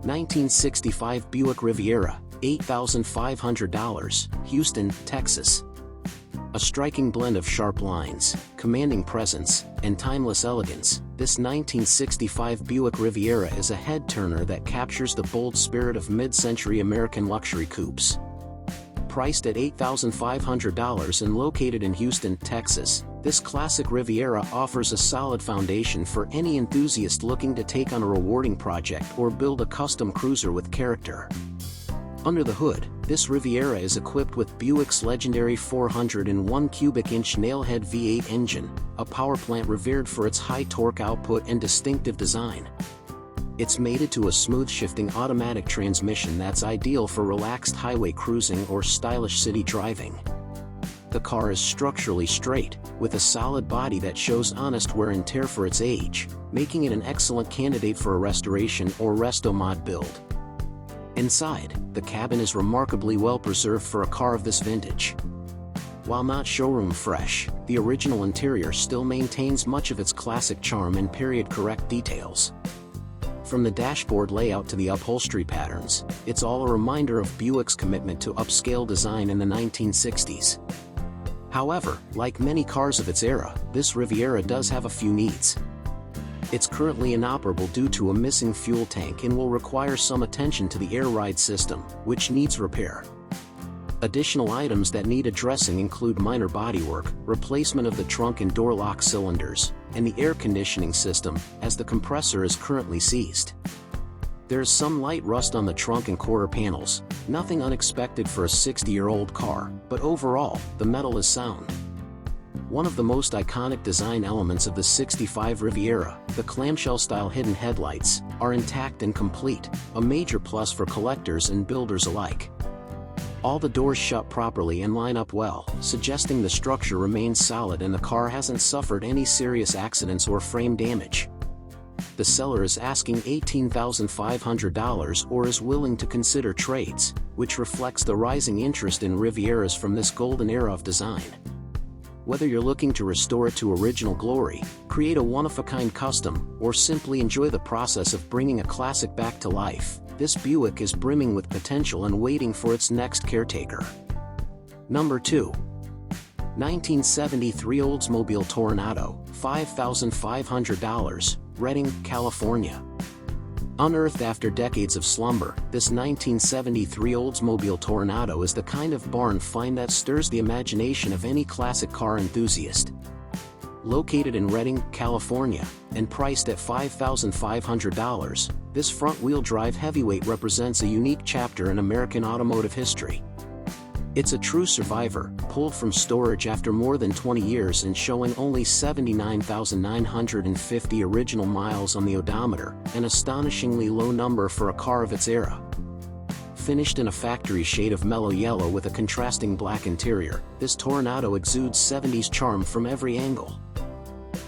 1965 Buick Riviera, $8,500, Houston, Texas. A striking blend of sharp lines, commanding presence, and timeless elegance, this 1965 Buick Riviera is a head-turner that captures the bold spirit of mid-century American luxury coupes. Priced at $8,500 and located in Houston, Texas, this classic Riviera offers a solid foundation for any enthusiast looking to take on a rewarding project or build a custom cruiser with character. Under the hood, this Riviera is equipped with Buick's legendary 401 cubic inch nailhead V8 engine, a power plant revered for its high torque output and distinctive design. It's mated to a smooth shifting automatic transmission that's ideal for relaxed highway cruising or stylish city driving. The car is structurally straight, with a solid body that shows honest wear and tear for its age, making it an excellent candidate for a restoration or resto mod build. Inside, the cabin is remarkably well preserved for a car of this vintage. While not showroom fresh, the original interior still maintains much of its classic charm and period-correct details. From the dashboard layout to the upholstery patterns, it's all a reminder of Buick's commitment to upscale design in the 1960s. However, like many cars of its era, this Riviera does have a few needs. It's currently inoperable due to a missing fuel tank and will require some attention to the air ride system, which needs repair. Additional items that need addressing include minor bodywork, replacement of the trunk and door lock cylinders, and the air conditioning system, as the compressor is currently seized. There is some light rust on the trunk and quarter panels, nothing unexpected for a 60-year-old car, but overall, the metal is sound. One of the most iconic design elements of the '65 Riviera, the clamshell-style hidden headlights, are intact and complete, a major plus for collectors and builders alike. All the doors shut properly and line up well, suggesting the structure remains solid and the car hasn't suffered any serious accidents or frame damage. The seller is asking $18,500 or is willing to consider trades, which reflects the rising interest in Rivieras from this golden era of design. Whether you're looking to restore it to original glory, create a one-of-a-kind custom, or simply enjoy the process of bringing a classic back to life, this Buick is brimming with potential and waiting for its next caretaker. Number 2. 1973 Oldsmobile Toronado, $5,500, Redding, California. Unearthed after decades of slumber, this 1973 Oldsmobile Toronado is the kind of barn find that stirs the imagination of any classic car enthusiast. Located in Redding, California, and priced at $5,500, this front-wheel drive heavyweight represents a unique chapter in American automotive history. It's a true survivor, pulled from storage after more than 20 years and showing only 79,950 original miles on the odometer, an astonishingly low number for a car of its era. Finished in a factory shade of mellow yellow with a contrasting black interior, this Toronado exudes 70s charm from every angle.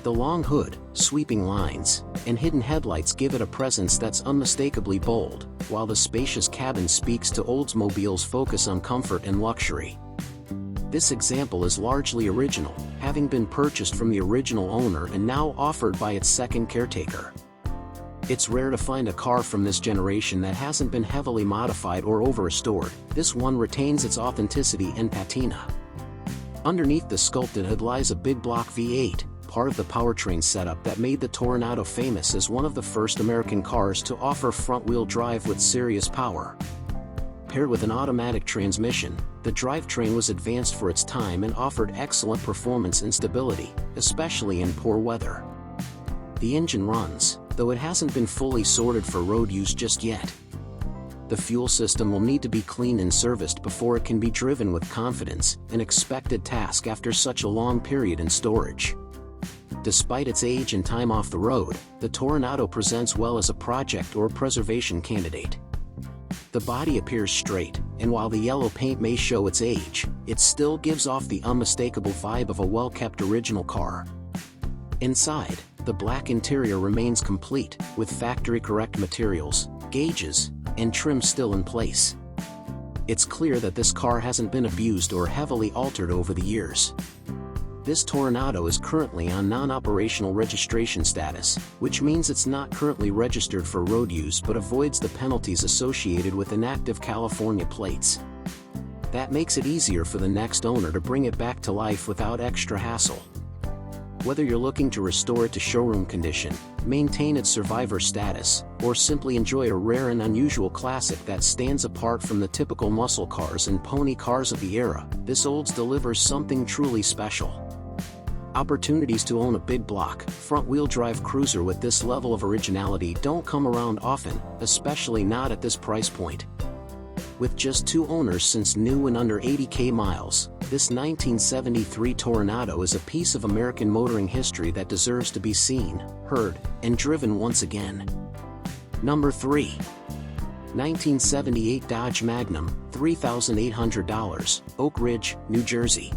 The long hood, sweeping lines, and hidden headlights give it a presence that's unmistakably bold, while the spacious cabin speaks to Oldsmobile's focus on comfort and luxury. This example is largely original, having been purchased from the original owner and now offered by its second caretaker. It's rare to find a car from this generation that hasn't been heavily modified or over-restored. This one retains its authenticity and patina. Underneath the sculpted hood lies a big block V8, part of the powertrain setup that made the Toronado famous as one of the first American cars to offer front-wheel drive with serious power. Paired with an automatic transmission, the drivetrain was advanced for its time and offered excellent performance and stability, especially in poor weather. The engine runs, though it hasn't been fully sorted for road use just yet. The fuel system will need to be cleaned and serviced before it can be driven with confidence, an expected task after such a long period in storage. Despite its age and time off the road, the Toronado presents well as a project or preservation candidate. The body appears straight, and while the yellow paint may show its age, it still gives off the unmistakable vibe of a well-kept original car. Inside, the black interior remains complete, with factory-correct materials, gauges, and trim still in place. It's clear that this car hasn't been abused or heavily altered over the years. This Toronado is currently on non-operational registration status, which means it's not currently registered for road use but avoids the penalties associated with inactive California plates. That makes it easier for the next owner to bring it back to life without extra hassle. Whether you're looking to restore it to showroom condition, maintain its survivor status, or simply enjoy a rare and unusual classic that stands apart from the typical muscle cars and pony cars of the era, this Olds delivers something truly special. Opportunities to own a big block, front-wheel drive cruiser with this level of originality don't come around often, especially not at this price point. With just 2 owners since new and under 80,000 miles, this 1973 Toronado is a piece of American motoring history that deserves to be seen, heard, and driven once again. Number 3. 1978 Dodge Magnum, $3,800, Oak Ridge, New Jersey.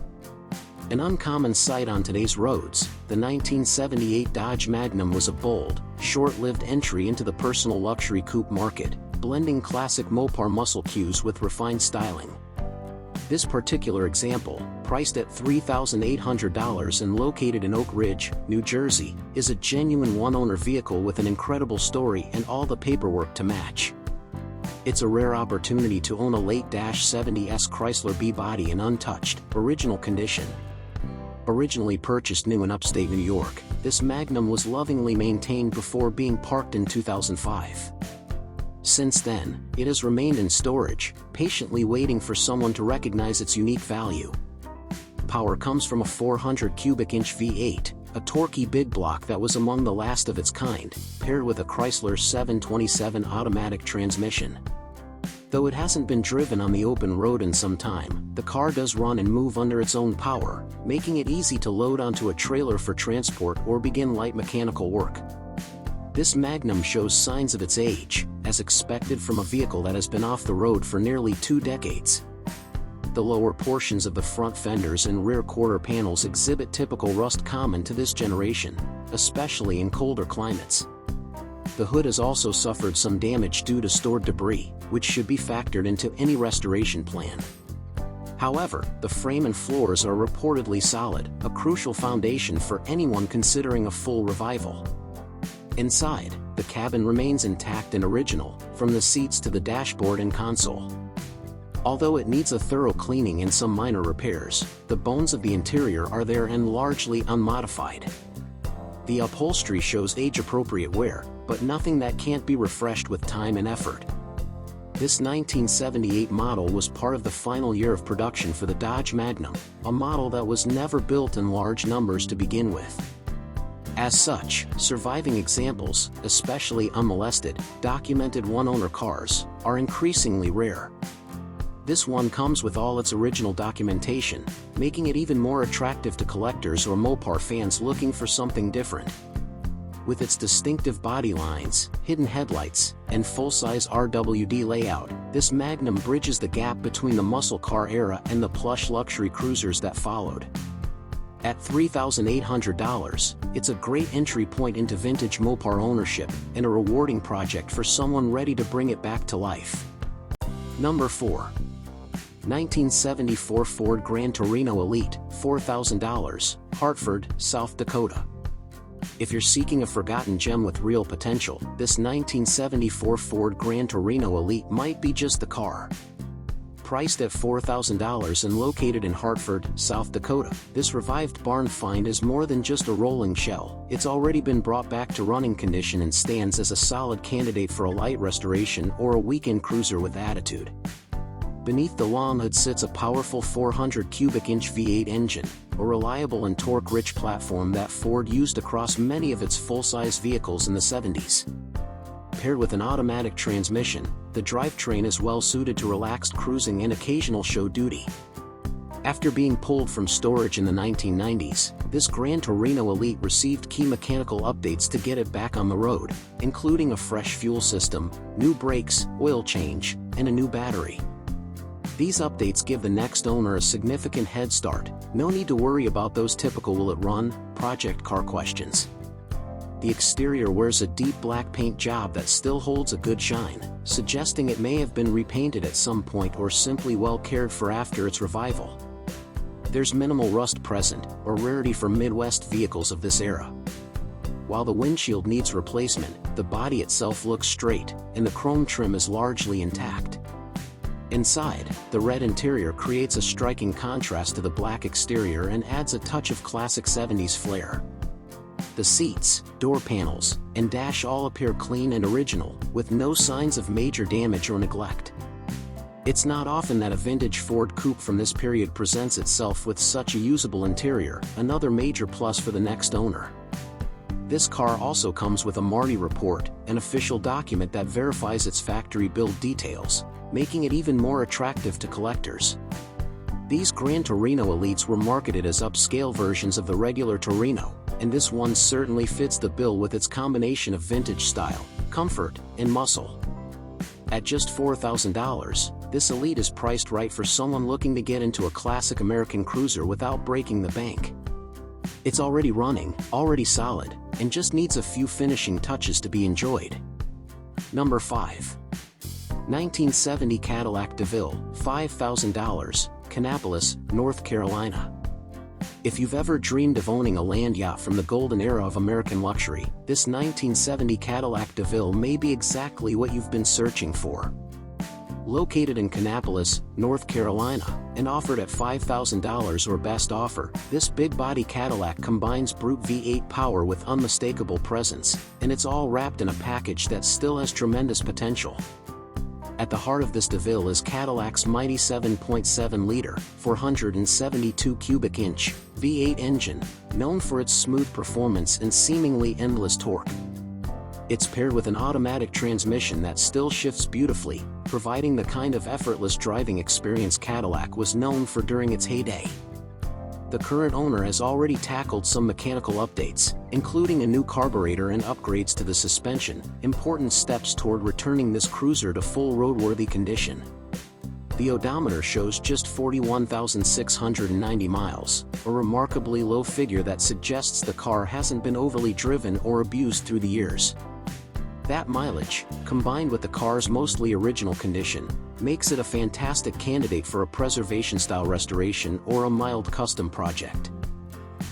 An uncommon sight on today's roads, the 1978 Dodge Magnum was a bold, short-lived entry into the personal luxury coupe market, blending classic Mopar muscle cues with refined styling. This particular example, priced at $3,800 and located in Oak Ridge, New Jersey, is a genuine one-owner vehicle with an incredible story and all the paperwork to match. It's a rare opportunity to own a late-70s Chrysler B-body in untouched, original condition. Originally purchased new in upstate New York, this Magnum was lovingly maintained before being parked in 2005. Since then, it has remained in storage, patiently waiting for someone to recognize its unique value. Power comes from a 400 cubic inch V8, a torquey big block that was among the last of its kind, paired with a Chrysler 727 automatic transmission. Though it hasn't been driven on the open road in some time, the car does run and move under its own power, making it easy to load onto a trailer for transport or begin light mechanical work. This Magnum shows signs of its age, as expected from a vehicle that has been off the road for nearly 2 decades. The lower portions of the front fenders and rear quarter panels exhibit typical rust common to this generation, especially in colder climates. The hood has also suffered some damage due to stored debris, which should be factored into any restoration plan. However, the frame and floors are reportedly solid, a crucial foundation for anyone considering a full revival. Inside, the cabin remains intact and original, from the seats to the dashboard and console. Although it needs a thorough cleaning and some minor repairs, the bones of the interior are there and largely unmodified. The upholstery shows age-appropriate wear, but nothing that can't be refreshed with time and effort. This 1978 model was part of the final year of production for the Dodge Magnum, a model that was never built in large numbers to begin with. As such, surviving examples, especially unmolested, documented one-owner cars, are increasingly rare. This one comes with all its original documentation, making it even more attractive to collectors or Mopar fans looking for something different. With its distinctive body lines, hidden headlights, and full-size RWD layout, this Magnum bridges the gap between the muscle car era and the plush luxury cruisers that followed. At $3,800, it's a great entry point into vintage Mopar ownership and a rewarding project for someone ready to bring it back to life. Number 4. 1974 Ford Gran Torino Elite, $4,000, Hartford, South Dakota. If you're seeking a forgotten gem with real potential, this 1974 Ford Gran Torino Elite might be just the car. Priced at $4,000 and located in Hartford, South Dakota, this revived barn find is more than just a rolling shell. It's already been brought back to running condition and stands as a solid candidate for a light restoration or a weekend cruiser with attitude. Beneath the long hood sits a powerful 400 cubic inch V8 engine, a reliable and torque-rich platform that Ford used across many of its full-size vehicles in the 70s. Paired with an automatic transmission, the drivetrain is well suited to relaxed cruising and occasional show duty. After being pulled from storage in the 1990s, this Gran Torino Elite received key mechanical updates to get it back on the road, including a fresh fuel system, new brakes, oil change, and a new battery. These updates give the next owner a significant head start. No need to worry about those typical "will it run?" project car questions. The exterior wears a deep black paint job that still holds a good shine, suggesting it may have been repainted at some point or simply well cared for after its revival. There's minimal rust present, a rarity for Midwest vehicles of this era. While the windshield needs replacement, the body itself looks straight, and the chrome trim is largely intact. Inside, the red interior creates a striking contrast to the black exterior and adds a touch of classic 70s flair. The seats, door panels, and dash all appear clean and original, with no signs of major damage or neglect. It's not often that a vintage Ford coupe from this period presents itself with such a usable interior, another major plus for the next owner. This car also comes with a MARTI report, an official document that verifies its factory build details, making it even more attractive to collectors. These Gran Torino Elites were marketed as upscale versions of the regular Torino, and this one certainly fits the bill with its combination of vintage style, comfort, and muscle. At just $4,000, this Elite is priced right for someone looking to get into a classic American cruiser without breaking the bank. It's already running, already solid, and just needs a few finishing touches to be enjoyed. Number 5. 1970 Cadillac DeVille, $5,000, Kannapolis, North Carolina. If you've ever dreamed of owning a land yacht from the golden era of American luxury, this 1970 Cadillac DeVille may be exactly what you've been searching for. Located in Kannapolis, North Carolina, and offered at $5,000 or best offer, this big-body Cadillac combines brute V8 power with unmistakable presence, and it's all wrapped in a package that still has tremendous potential. At the heart of this DeVille is Cadillac's mighty 7.7-liter, 472 cubic inch, V8 engine, known for its smooth performance and seemingly endless torque. It's paired with an automatic transmission that still shifts beautifully, providing the kind of effortless driving experience Cadillac was known for during its heyday. The current owner has already tackled some mechanical updates, including a new carburetor and upgrades to the suspension, important steps toward returning this cruiser to full roadworthy condition. The odometer shows just 41,690 miles, a remarkably low figure that suggests the car hasn't been overly driven or abused through the years. That mileage, combined with the car's mostly original condition, makes it a fantastic candidate for a preservation-style restoration or a mild custom project.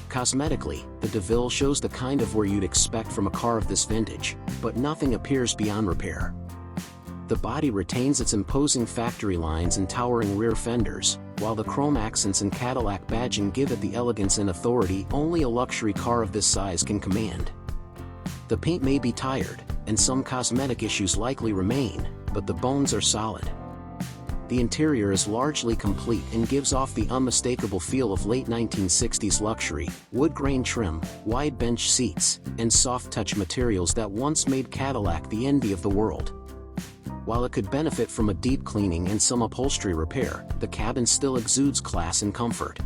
Cosmetically, the DeVille shows the kind of wear you'd expect from a car of this vintage, but nothing appears beyond repair. The body retains its imposing factory lines and towering rear fenders, while the chrome accents and Cadillac badging give it the elegance and authority only a luxury car of this size can command. The paint may be tired, and some cosmetic issues likely remain, but the bones are solid. The interior is largely complete and gives off the unmistakable feel of late 1960s luxury, wood grain trim, wide bench seats, and soft-touch materials that once made Cadillac the envy of the world. While it could benefit from a deep cleaning and some upholstery repair, the cabin still exudes class and comfort.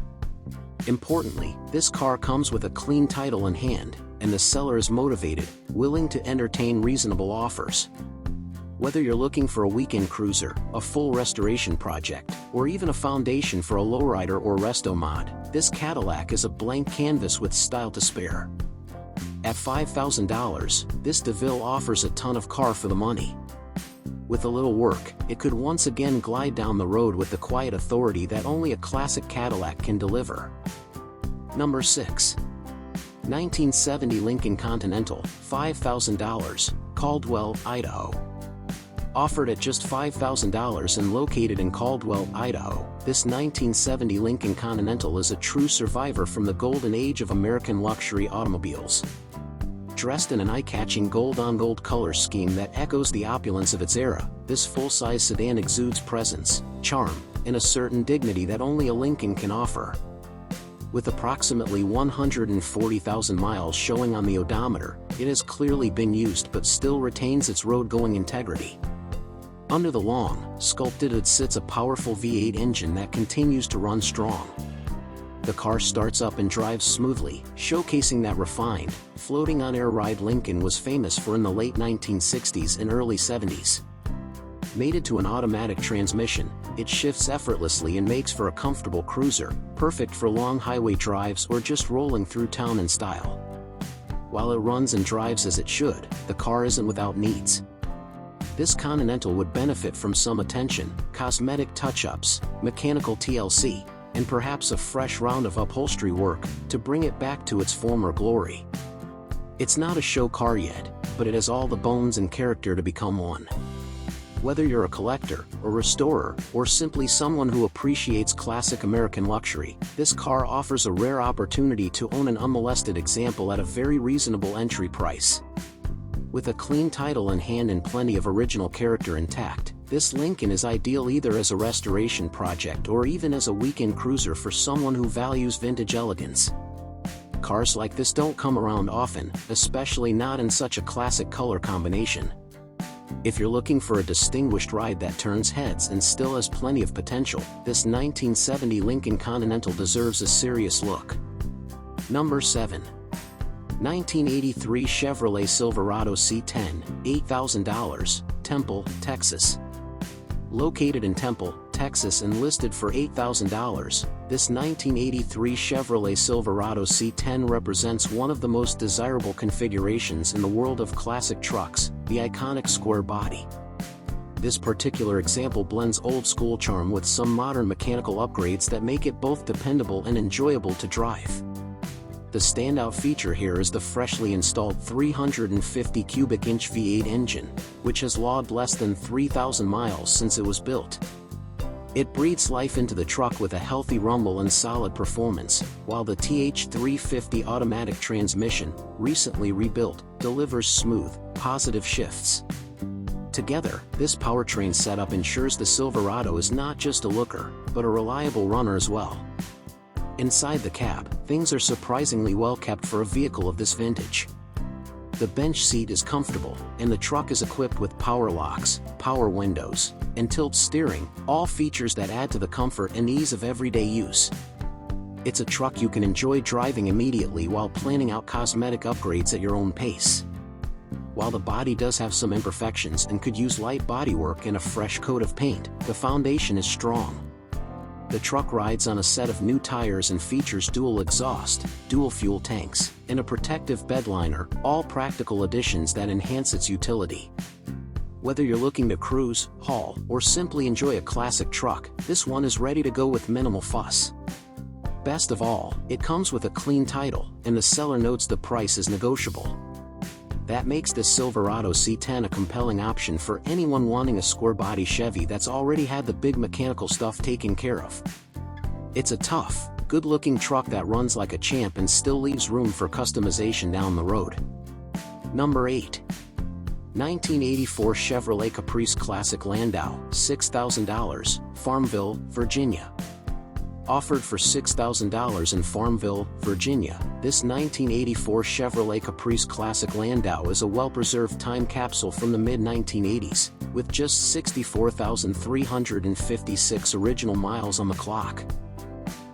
Importantly, this car comes with a clean title in hand, and the seller is motivated, willing to entertain reasonable offers. Whether you're looking for a weekend cruiser, a full restoration project, or even a foundation for a lowrider or resto mod, this Cadillac is a blank canvas with style to spare. At $5,000, this DeVille offers a ton of car for the money. With a little work, it could once again glide down the road with the quiet authority that only a classic Cadillac can deliver. Number 6. 1970 Lincoln Continental, $5,000, Caldwell, Idaho. Offered at just $5,000 and located in Caldwell, Idaho, this 1970 Lincoln Continental is a true survivor from the golden age of American luxury automobiles. Dressed in an eye-catching gold-on-gold color scheme that echoes the opulence of its era, this full-size sedan exudes presence, charm, and a certain dignity that only a Lincoln can offer. With approximately 140,000 miles showing on the odometer, it has clearly been used but still retains its road-going integrity. Under the long, sculpted hood sits a powerful V8 engine that continues to run strong. The car starts up and drives smoothly, showcasing that refined, floating-on-air ride Lincoln was famous for in the late 1960s and early 70s. Mated to an automatic transmission, it shifts effortlessly and makes for a comfortable cruiser, perfect for long highway drives or just rolling through town in style. While it runs and drives as it should, the car isn't without needs. This Continental would benefit from some attention, cosmetic touch-ups, mechanical TLC, and perhaps a fresh round of upholstery work to bring it back to its former glory. It's not a show car yet, but it has all the bones and character to become one. Whether you're a collector, a restorer, or simply someone who appreciates classic American luxury, this car offers a rare opportunity to own an unmolested example at a very reasonable entry price. With a clean title in hand and plenty of original character intact, this Lincoln is ideal either as a restoration project or even as a weekend cruiser for someone who values vintage elegance. Cars like this don't come around often, especially not in such a classic color combination. If you're looking for a distinguished ride that turns heads and still has plenty of potential, this 1970 Lincoln Continental deserves a serious look. Number 7. 1983 Chevrolet Silverado C10, $8,000, Temple, Texas. Located in Temple, Texas and listed for $8,000, this 1983 Chevrolet Silverado C10 represents one of the most desirable configurations in the world of classic trucks, the iconic square body. This particular example blends old-school charm with some modern mechanical upgrades that make it both dependable and enjoyable to drive. The standout feature here is the freshly installed 350 cubic inch V8 engine, which has logged less than 3,000 miles since it was built. It breathes life into the truck with a healthy rumble and solid performance, while the TH350 automatic transmission, recently rebuilt, delivers smooth, positive shifts. Together, this powertrain setup ensures the Silverado is not just a looker, but a reliable runner as well. Inside the cab, things are surprisingly well kept for a vehicle of this vintage. The bench seat is comfortable, and the truck is equipped with power locks, power windows, and tilt steering, all features that add to the comfort and ease of everyday use. It's a truck you can enjoy driving immediately while planning out cosmetic upgrades at your own pace. While the body does have some imperfections and could use light bodywork and a fresh coat of paint, the foundation is strong. The truck rides on a set of new tires and features dual exhaust, dual fuel tanks, and a protective bedliner, all practical additions that enhance its utility. Whether you're looking to cruise, haul, or simply enjoy a classic truck, this one is ready to go with minimal fuss. Best of all, it comes with a clean title, and the seller notes the price is negotiable. That makes this Silverado C10 a compelling option for anyone wanting a square-body Chevy that's already had the big mechanical stuff taken care of. It's a tough, good-looking truck that runs like a champ and still leaves room for customization down the road. Number 8. 1984 Chevrolet Caprice Classic Landau, $6,000, Farmville, Virginia. Offered for $6,000 in Farmville, Virginia, this 1984 Chevrolet Caprice Classic Landau is a well-preserved time capsule from the mid-1980s, with just 64,356 original miles on the clock.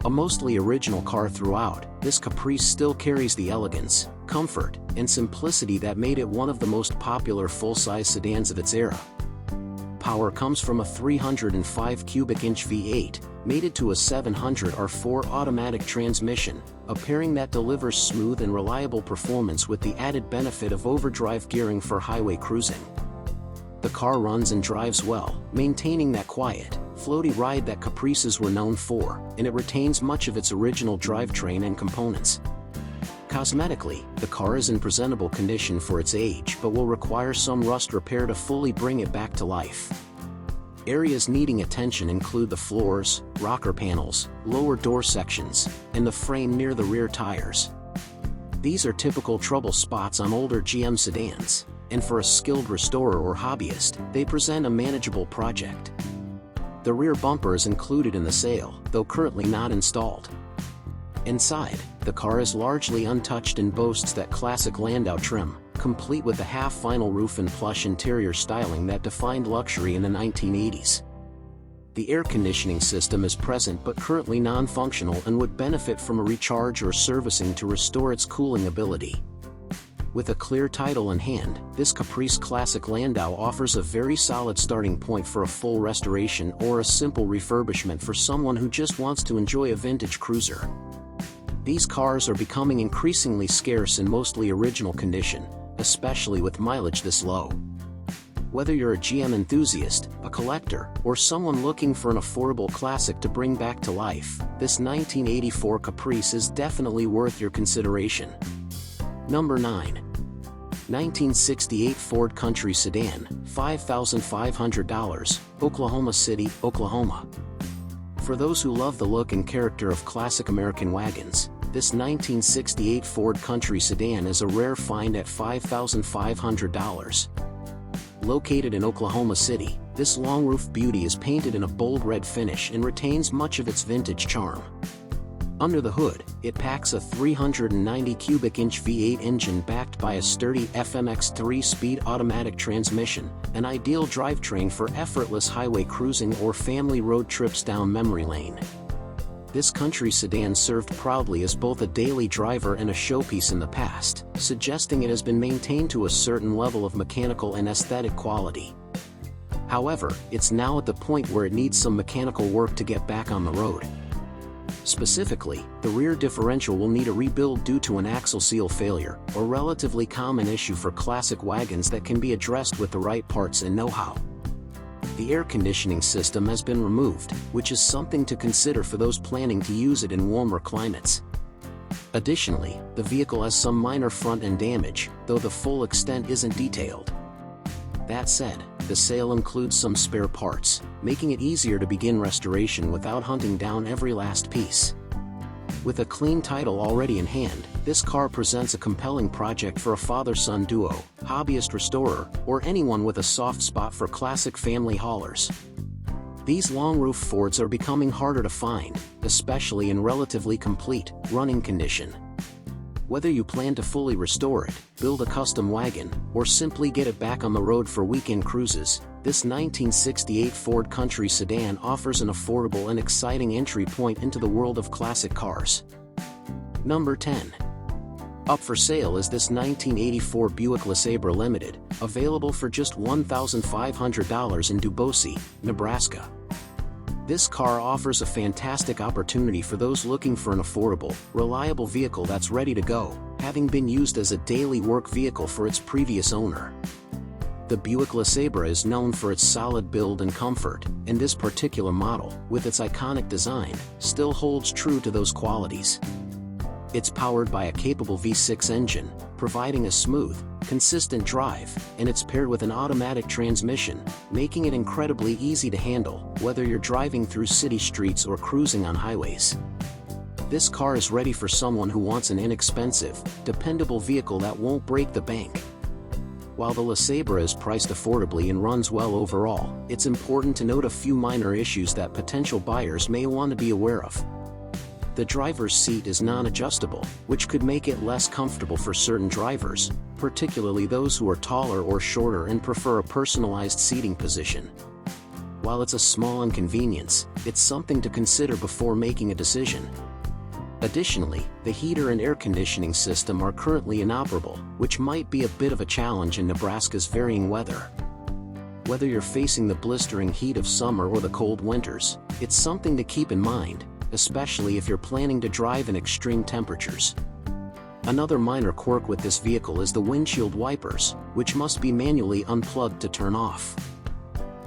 A mostly original car throughout, this Caprice still carries the elegance, comfort, and simplicity that made it one of the most popular full-size sedans of its era. Power comes from a 305 cubic inch V8, mated to a 700 R4 automatic transmission, a pairing that delivers smooth and reliable performance with the added benefit of overdrive gearing for highway cruising. The car runs and drives well, maintaining that quiet, floaty ride that Caprices were known for, and it retains much of its original drivetrain and components. Cosmetically, the car is in presentable condition for its age but will require some rust repair to fully bring it back to life. Areas needing attention include the floors, rocker panels, lower door sections, and the frame near the rear tires. These are typical trouble spots on older GM sedans, and for a skilled restorer or hobbyist, they present a manageable project. The rear bumper is included in the sale, though currently not installed. Inside, the car is largely untouched and boasts that classic Landau trim, complete with the half-vinyl roof and plush interior styling that defined luxury in the 1980s. The air conditioning system is present but currently non-functional and would benefit from a recharge or servicing to restore its cooling ability. With a clear title in hand, this Caprice Classic Landau offers a very solid starting point for a full restoration or a simple refurbishment for someone who just wants to enjoy a vintage cruiser. These cars are becoming increasingly scarce in mostly original condition, especially with mileage this low. Whether you're a GM enthusiast, a collector, or someone looking for an affordable classic to bring back to life, this 1984 Caprice is definitely worth your consideration. Number 9. 1968 Ford Country Sedan, $5,500, Oklahoma City, Oklahoma. For those who love the look and character of classic American wagons, this 1968 Ford Country Sedan is a rare find at $5,500. Located in Oklahoma City, this long-roof beauty is painted in a bold red finish and retains much of its vintage charm. Under the hood, it packs a 390 cubic inch V8 engine backed by a sturdy FMX 3-speed automatic transmission, an ideal drivetrain for effortless highway cruising or family road trips down memory lane. This country sedan served proudly as both a daily driver and a showpiece in the past, suggesting it has been maintained to a certain level of mechanical and aesthetic quality. However, it's now at the point where it needs some mechanical work to get back on the road. Specifically, the rear differential will need a rebuild due to an axle seal failure, a relatively common issue for classic wagons that can be addressed with the right parts and know-how. The air conditioning system has been removed, which is something to consider for those planning to use it in warmer climates. Additionally, the vehicle has some minor front-end damage, though the full extent isn't detailed. That said, the sale includes some spare parts, making it easier to begin restoration without hunting down every last piece. With a clean title already in hand, this car presents a compelling project for a father-son duo, hobbyist restorer, or anyone with a soft spot for classic family haulers. These long-roof Fords are becoming harder to find, especially in relatively complete, running condition. Whether you plan to fully restore it, build a custom wagon, or simply get it back on the road for weekend cruises, this 1968 Ford Country Sedan offers an affordable and exciting entry point into the world of classic cars. Number 10. Up for sale is this 1984 Buick LeSabre Limited, available for just $1,500 in Duboce, Nebraska. This car offers a fantastic opportunity for those looking for an affordable, reliable vehicle that's ready to go, having been used as a daily work vehicle for its previous owner. The Buick LeSabre is known for its solid build and comfort, and this particular model, with its iconic design, still holds true to those qualities. It's powered by a capable V6 engine, providing a smooth, consistent drive, and it's paired with an automatic transmission, making it incredibly easy to handle, whether you're driving through city streets or cruising on highways. This car is ready for someone who wants an inexpensive, dependable vehicle that won't break the bank. While the LeSabre is priced affordably and runs well overall, it's important to note a few minor issues that potential buyers may want to be aware of. The driver's seat is non-adjustable, which could make it less comfortable for certain drivers, particularly those who are taller or shorter and prefer a personalized seating position. While it's a small inconvenience, it's something to consider before making a decision. Additionally, the heater and air conditioning system are currently inoperable, which might be a bit of a challenge in Nebraska's varying weather. Whether you're facing the blistering heat of summer or the cold winters, it's something to keep in mind, especially if you're planning to drive in extreme temperatures. Another minor quirk with this vehicle is the windshield wipers, which must be manually unplugged to turn off.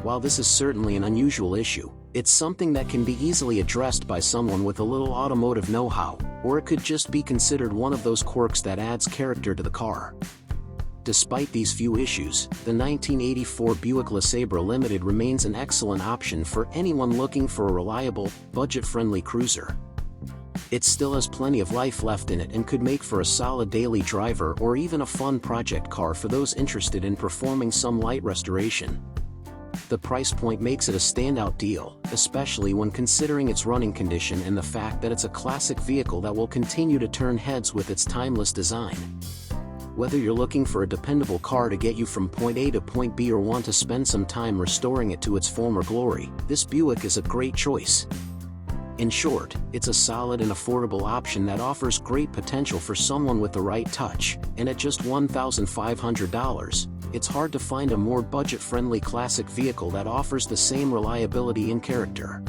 While this is certainly an unusual issue, it's something that can be easily addressed by someone with a little automotive know-how, or it could just be considered one of those quirks that adds character to the car. Despite these few issues, the 1984 Buick LeSabre Limited remains an excellent option for anyone looking for a reliable, budget-friendly cruiser. It still has plenty of life left in it and could make for a solid daily driver or even a fun project car for those interested in performing some light restoration. The price point makes it a standout deal, especially when considering its running condition and the fact that it's a classic vehicle that will continue to turn heads with its timeless design. Whether you're looking for a dependable car to get you from point A to point B or want to spend some time restoring it to its former glory, this Buick is a great choice. In short, it's a solid and affordable option that offers great potential for someone with the right touch, and at just $1,500, it's hard to find a more budget-friendly classic vehicle that offers the same reliability and character.